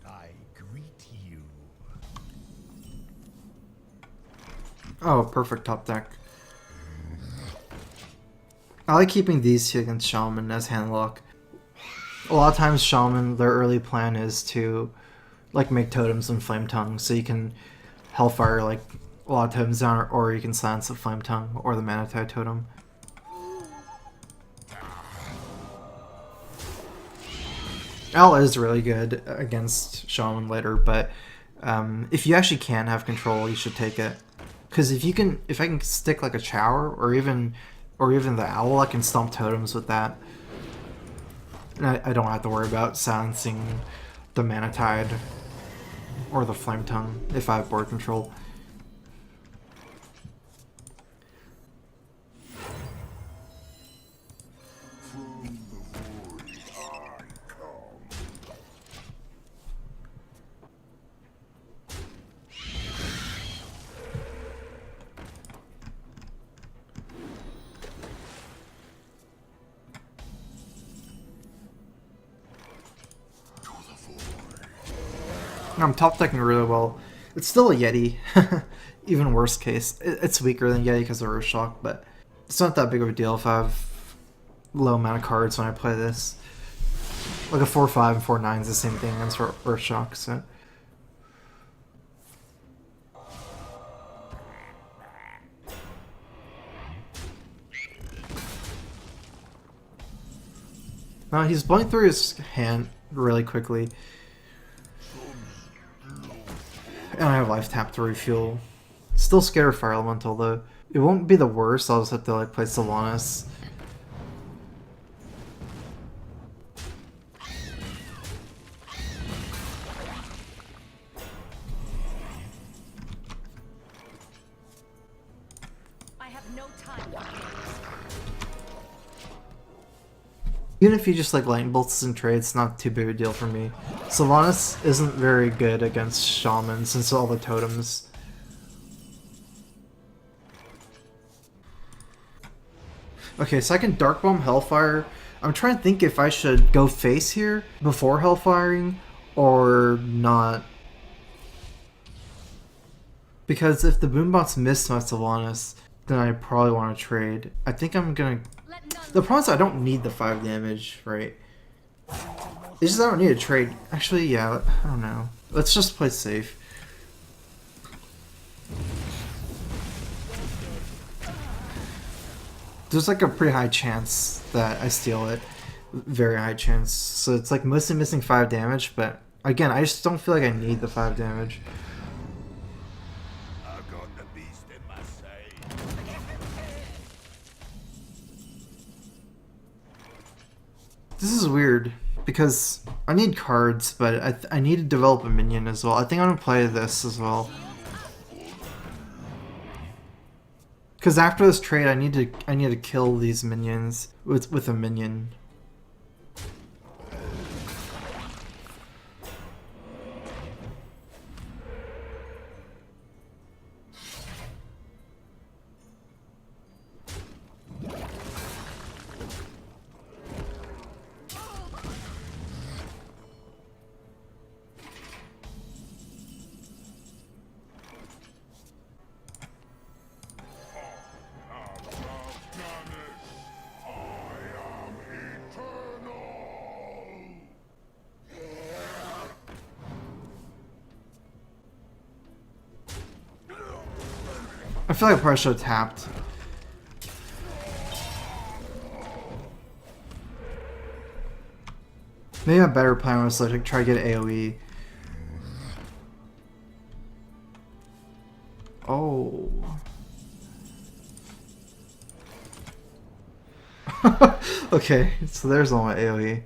I greet you. Oh, perfect top deck. I like keeping these two against Shaman as Handlock. A lot of times Shaman, their early plan is to like make totems and Flame Tongue, so you can Hellfire like a lot of totems down, or you can silence the Flame Tongue or the Mana Tide totem. L is really good against Shaman later, but if you actually can have control, you should take it. Because if I can stick like a Chower or even the Owl, I can stomp totems with that. And I don't have to worry about silencing the Mana Tide or the Flame Tongue if I have board control. I'm top decking really well. It's still a Yeti, even worst case. It's weaker than Yeti because of Earthshock, but it's not that big of a deal if I have low amount of cards when I play this. Like a 4-5 and 4-9 is the same thing against Earthshock, so. No, he's blowing through his hand really quickly. And I have life tap to refuel. Still scared of Fire Elemental though. It won't be the worst, I'll just have to like play Sylvanas. I have no time for games. Even if you just like lightning bolts and trades, it's not too big a deal for me. Sylvanas isn't very good against Shaman since all the totems. Okay, so I can Dark Bomb Hellfire. I'm trying to think if I should go face here before Hellfiring or not. Because if the Boombots miss my Sylvanas, then I probably want to trade. I think I'm gonna... The problem is I don't need the 5 damage, right? It's just I don't need a trade. Actually, yeah, I don't know. Let's just play safe. There's like a pretty high chance that I steal it. Very high chance. So it's like mostly missing 5 damage, but again, I just don't feel like I need the 5 damage. I've got the beast in my sight. This is weird, because I need cards, but I need to develop a minion as well. I think I'm going to play this as well. Because after this trade, I need to kill these minions with a minion. I feel like I probably should have tapped. Maybe a better plan was to like, try to get AoE. Oh. Okay, so there's all my AoE.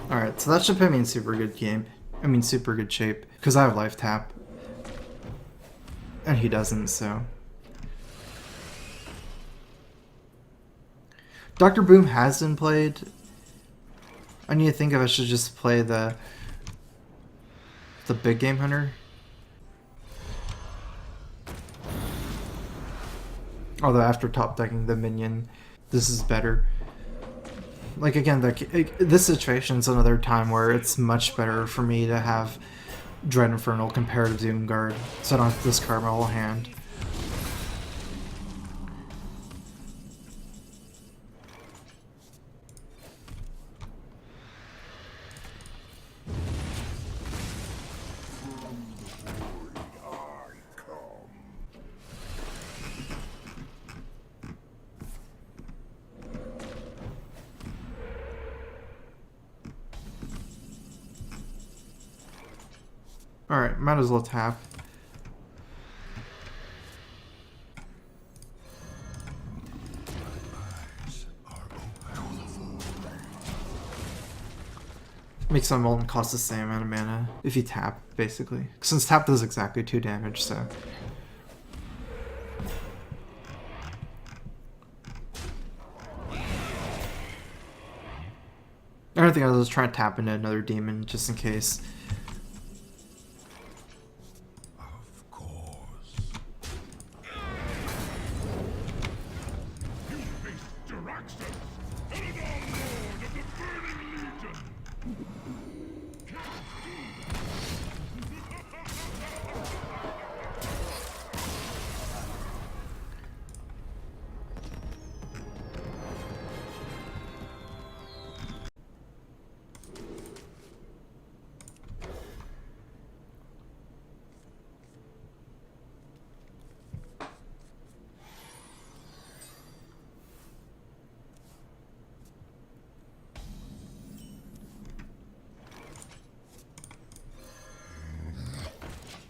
Alright, so that should put me in super good game. I mean super good shape. Because I have life tap. And he doesn't, so. Dr. Boom has been played. I need to think if I should just play the big game hunter. Although after top decking the minion, this is better. Like again, this situation's another time where it's much better for me to have Dread Infernal compared to Doomguard, so I don't have to discard my whole hand. Alright, might as well tap. Makes my Molten cost the same amount of mana if you tap, basically. Since tap does exactly 2 damage, so. I don't think I was just trying to tap into another demon just in case. Of course. You face Jaraxxus, Eladon, Lord of the Burning Legion.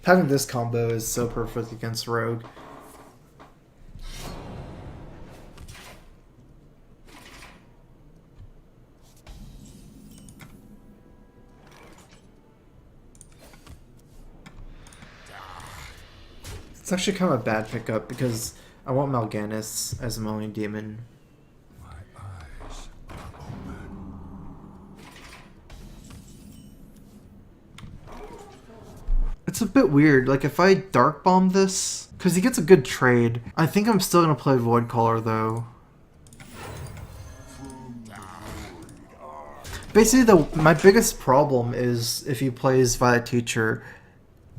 Having this combo is so perfect against Rogue. It's actually kind of a bad pickup because I want Mal'Ganis as my only demon. My eyes are open. It's a bit weird, like if I Dark Bomb this, because he gets a good trade. I think I'm still going to play Void Caller though. Basically, my biggest problem is if he plays Violet Teacher,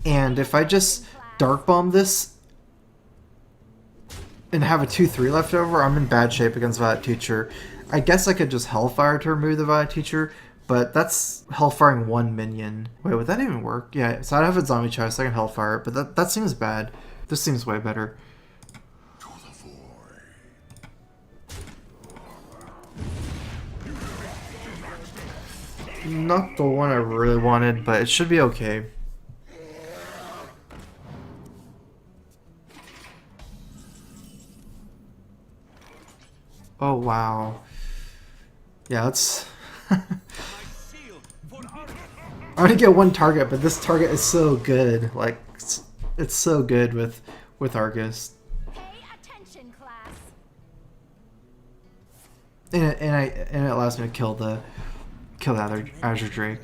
and if I just Dark Bomb this and have a 2-3 left over, I'm in bad shape against Violet Teacher. I guess I could just Hellfire to remove the Violet Teacher, but that's Hellfiring 1 minion. Wait, would that even work? Yeah, so I'd have a Zombie Chest, I can Hellfire it, but that seems bad. This seems way better. To the void. Not the one I really wanted, but it should be okay. Oh wow. Yeah, that's... I only get one target, but this target is so good. Like, it's so good with Argus. Pay attention, class. And it allows me to kill the other Azure Drake.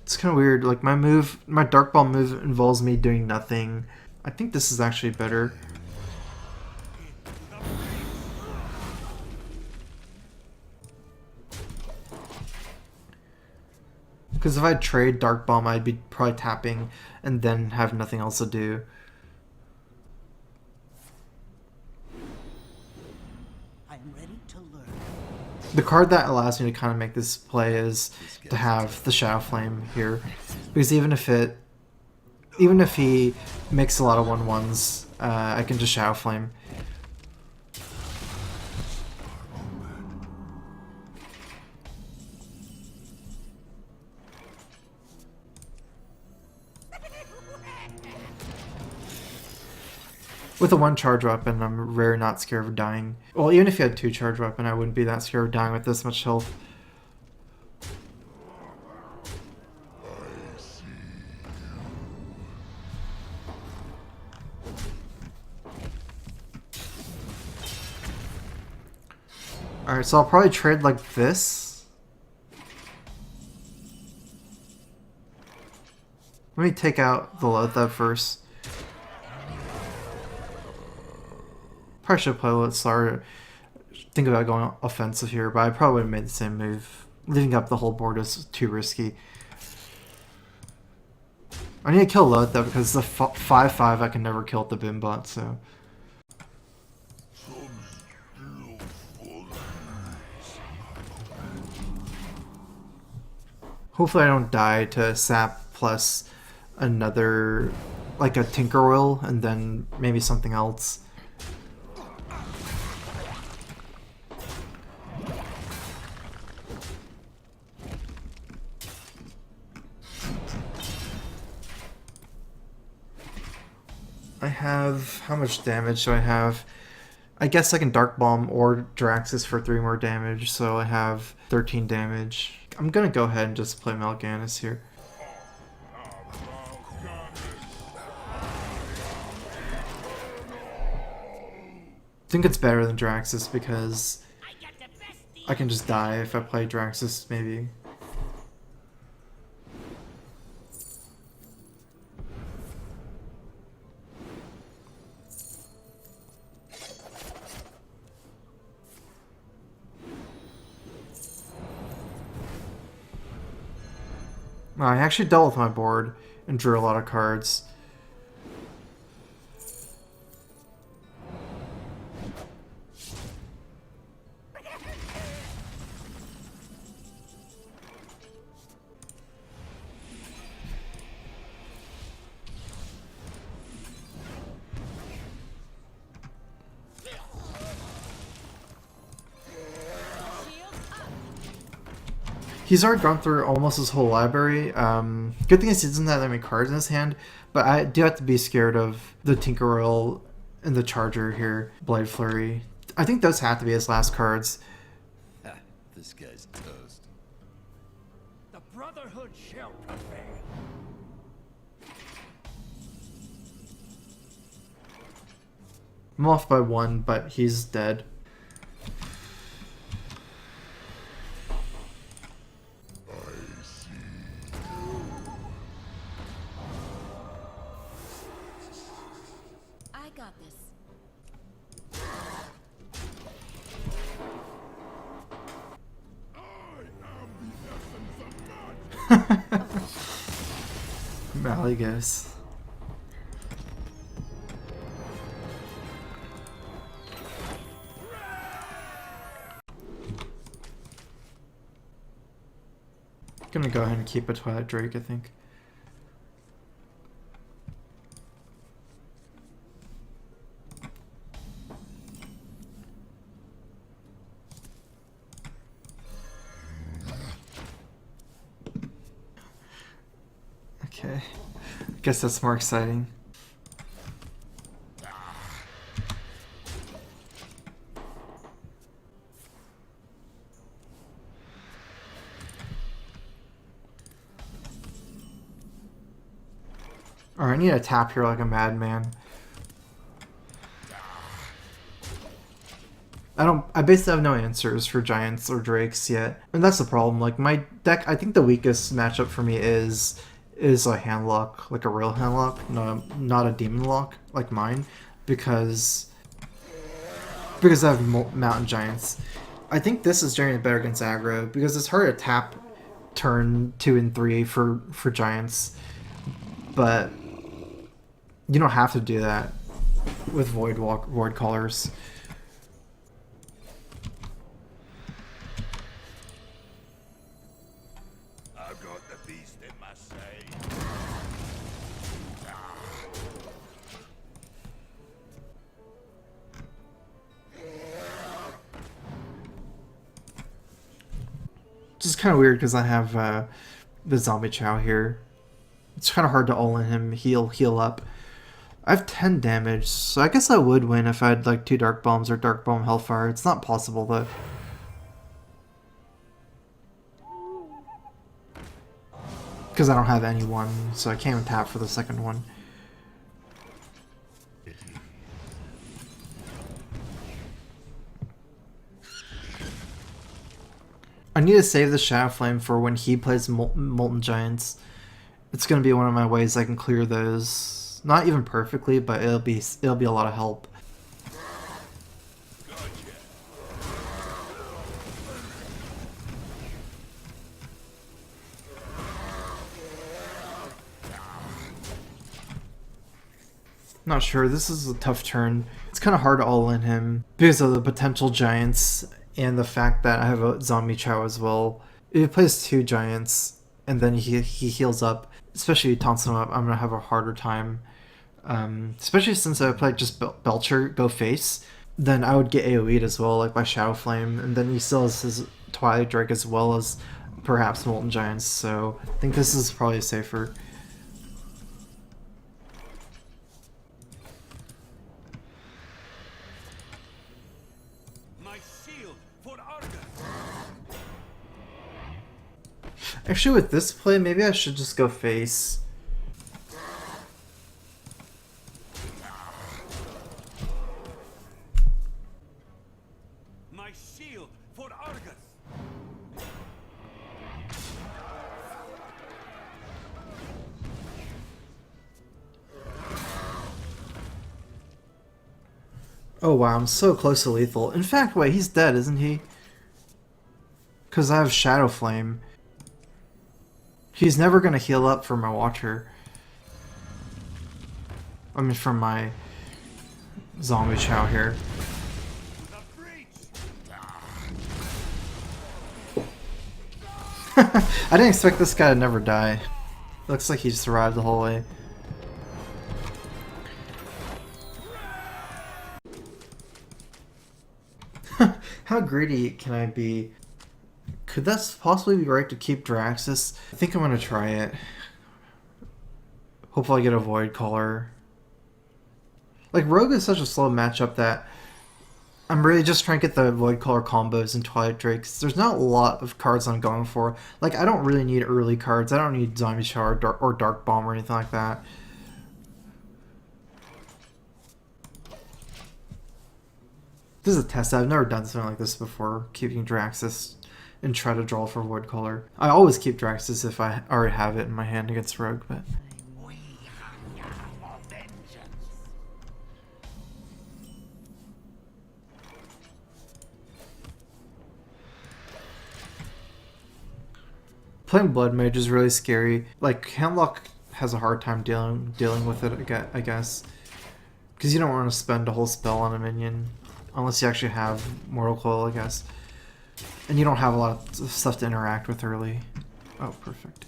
It's kind of weird. Like my Dark Ball move involves me doing nothing. I think this is actually better. Because if I trade Dark Bomb, I'd be probably tapping and then have nothing else to do. I am ready to learn. The card that allows me to kind of make this play is to have the Shadowflame here, because even if he makes a lot of 1/1s, I can just Shadowflame. With a 1 charge weapon, I'm very not scared of dying. Well, even if you had 2 charge weapon, I wouldn't be that scared of dying with this much health. Alright, so I'll probably trade like this. Let me take out the Lothar first. Probably should play Lothar. Think about going offensive here, but I probably would have made the same move. Leaving up the whole board is too risky. I need to kill Lothar because the 5-5 I can never kill with the Bimbot, so. Hopefully I don't die to sap plus another, like a Tinker Oil, and then maybe something else. I have, how much damage do I have? I guess I can Dark Bomb or Draxus for 3 more damage, so I have 13 damage. I'm gonna go ahead and just play Mal'Ganis here. I think it's better than Draxus because I can just die if I play Draxus, maybe. I actually dealt with my board and drew a lot of cards. He's already gone through almost his whole library. Good thing is he doesn't have that many cards in his hand, but I do have to be scared of the Tinker Oil and the Charger here, Blade Flurry. I think those have to be his last cards. This guy's toast. The Brotherhood shall prevail. I'm off by 1, but he's dead. I got this. Mal'Ganis. Gonna go ahead and keep a Twilight Drake, I think. Okay, I guess that's more exciting. Alright, I need to tap here like a madman. I basically have no answers for Giants or Drakes yet. And that's the problem. Like, my deck, I think the weakest matchup for me is a Handlock, like a real Handlock, not a Demon Lock like mine, because I have Mountain Giants. I think this is generally better against aggro because it's hard to tap turn 2 and 3 for Giants, but you don't have to do that with Void Callers. I've got the beast in my sight. Which is kind of weird because I have the Zombie Chow here. It's kind of hard to ult in him, heal up. I have 10 damage, so I guess I would win if I had like 2 Dark Bombs or Dark Bomb Hellfire. It's not possible though. Because I don't have anyone, so I can't even tap for the second one. I need to save the Shadowflame for when he plays Molten Giants. It's gonna be one of my ways I can clear those. Not even perfectly, but it'll be a lot of help. Not sure. This is a tough turn. It's kind of hard to all in him because of the potential giants and the fact that I have a zombie chow as well. If he plays 2 giants and then he heals up, especially if he taunts him up, I'm gonna have a harder time. Especially since I played just Belcher go face, then I would get AoE'd as well, like by Shadowflame, and then he still has his Twilight Drake as well as perhaps Molten Giants. So I think this is probably safer. Actually, with this play, maybe I should just go face. My shield for Argus. Oh wow, I'm so close to lethal. In fact, wait, he's dead, isn't he? Because I have Shadowflame. He's never gonna heal up for my Watcher. I mean, from my zombie chow here. I didn't expect this guy to never die. Looks like he survived the whole way. How greedy can I be? Could that possibly be right to keep Draxus? I think I'm gonna try it. Hopefully I get a Void Caller. Like, Rogue is such a slow matchup that I'm really just trying to get the Void Caller combos and Twilight Drakes. There's not a lot of cards I'm going for. Like, I don't really need early cards. I don't need Zombie Shower or Dark Bomb or anything like that. This is a test. I've never done something like this before, keeping Draxus and try to draw for Void Caller. I always keep Draxus if I already have it in my hand against Rogue, but... We hunger for vengeance. Playing Blood Mage is really scary. Like, Handlock has a hard time dealing with it, I guess. Because you don't want to spend a whole spell on a minion. Unless you actually have Mortal Coil, I guess. And you don't have a lot of stuff to interact with early. Oh, perfect.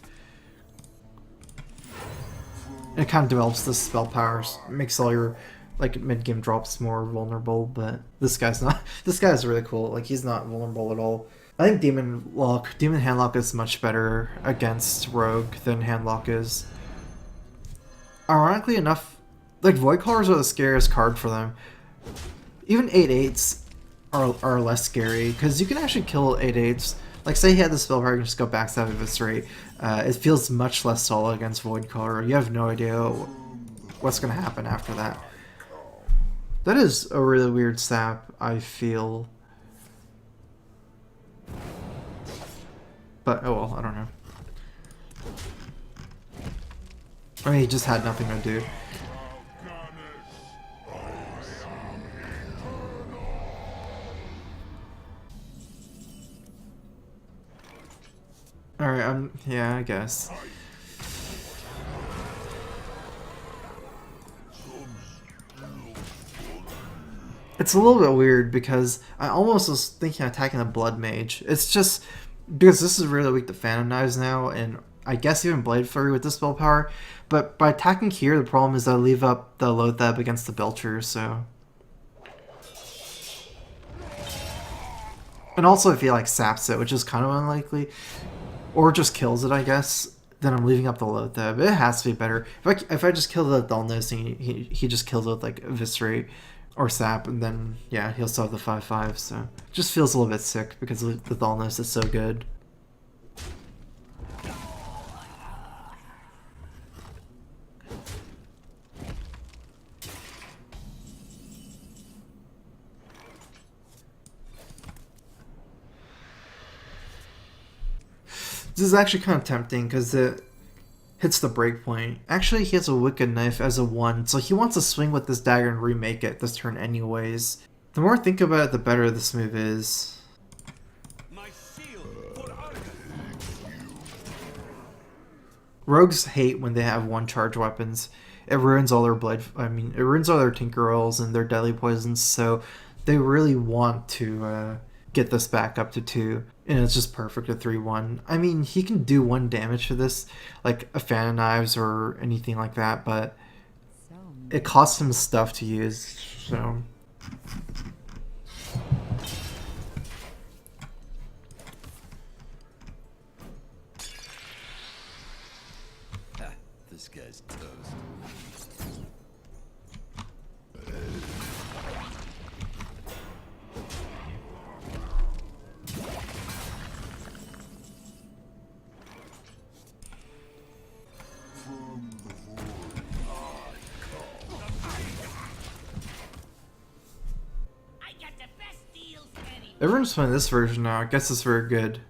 And it kind of develops the spell powers. Makes all your, like, mid-game drops more vulnerable, but this guy's not. This guy's really cool. Like, he's not vulnerable at all. I think Demon Handlock is much better against Rogue than Handlock is. Ironically enough, like, Void Callers are the scariest card for them. Even 8/8s are less scary, because you can actually kill 8/8s. Like, say he had the spell power, you can just go backstab Eviscerate. It feels much less solid against Void Caller. You have no idea what's going to happen after that. That is a really weird sap, I feel. But, oh well, I don't know. I mean, he just had nothing to do. Alright, yeah, I guess. It's a little bit weird because I almost was thinking of attacking the Blood Mage. It's just because this is really weak to Phantom Knives now, and I guess even Blade Flurry with this spell power. But by attacking here, the problem is I leave up the Loatheb against the Belcher, so... And also if he, like, saps it, which is kind of unlikely, or just kills it, I guess, then I'm leaving up the Loatheb. It has to be better. If I just kill the Dullness and he just kills it with, like, Eviscerate or Sap, and then, yeah, he'll still have the 5/5, so... It just feels a little bit sick because the Dullness is so good. This is actually kind of tempting because hits the breakpoint. Actually, he has a Wicked Knife as a 1, so he wants to swing with this dagger and remake it this turn anyways. The more I think about it, the better this move is. My shield for Argus. Rogues hate when they have 1 charge weapons. It ruins all their it ruins all their Tinker Oils and their Deadly Poisons, so they really want to get this back up to 2. And it's just perfect at 3-1. I mean, he can do 1 damage to this, like a Fan of Knives or anything like that, but it costs him stuff to use, so... Ha, this guy's toast. Everyone's playing this version now. I guess it's very good.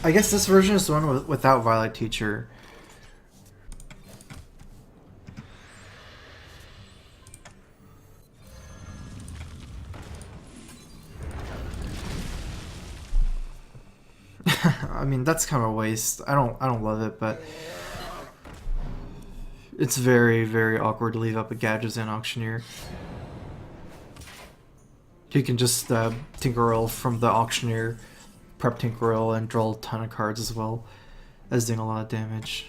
I guess this version is the one without Violet Teacher. I mean, that's kind of a waste. I don't love it, but it's very, very awkward to leave up a Gadgetzan Auctioneer. You can just Tinkeroil from the Auctioneer, prep Tinkeroil, and draw a ton of cards as well as doing a lot of damage.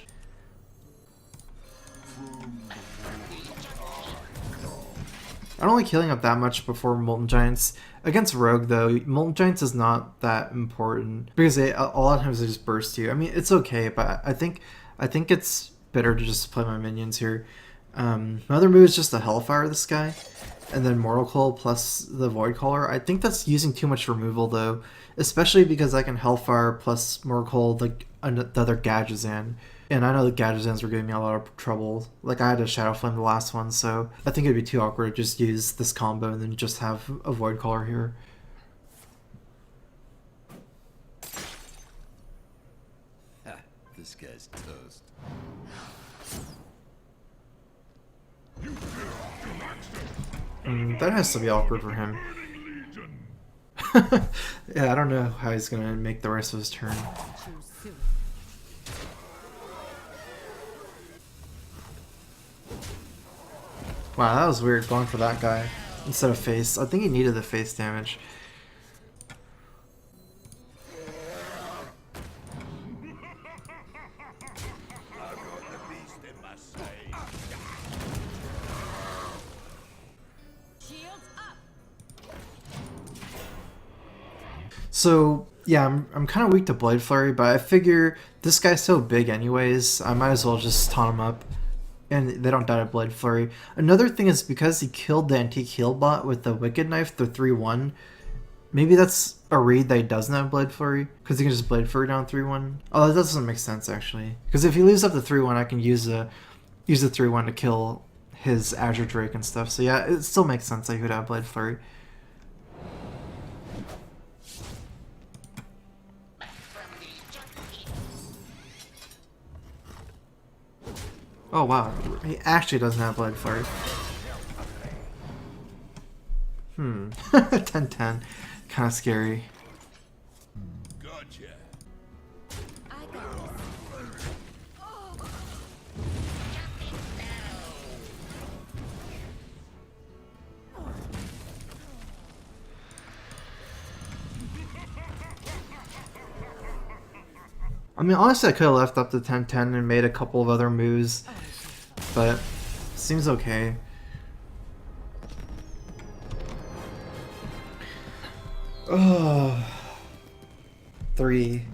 I don't like healing up that much before Molten Giants. Against Rogue, though, Molten Giants is not that important because a lot of times they just burst you. I mean, it's okay, but I think it's better to just play my minions here. My other move is just the Hellfire this guy, and then Mortal Coil plus the Void Caller. I think that's using too much removal, though, especially because I can Hellfire plus Mortal Coil the other Gadgetzan. And I know the Gadgetzans were giving me a lot of trouble. Like, I had a Shadowflame the last one, so I think it'd be too awkward to just use this combo and then just have a Void Caller here. Ha, this guy's toast. That has to be awkward for him. Yeah, I don't know how he's gonna make the rest of his turn. Wow, that was weird going for that guy instead of face. I think he needed the face damage. So yeah, I'm kind of weak to Blade Flurry, but I figure this guy's so big anyways, I might as well just taunt him up. And they don't die to Blade Flurry. Another thing is because he killed the Antique Heal bot with the Wicked Knife, the 3-1, maybe that's a read that he doesn't have Blade Flurry, because he can just Blade Flurry down 3-1. Oh, that doesn't make sense, actually. Because if he leaves up the 3-1, I can use the 3-1 to kill his Azure Drake and stuff. So yeah, it still makes sense that he would have Blade Flurry. Oh wow, he actually doesn't have Blade Flurry. 10-10. Kind of scary. Gotcha. I got this. Oh. I mean, honestly, I could have left up to 10-10 and made a couple of other moves, but seems okay. Oh, 3.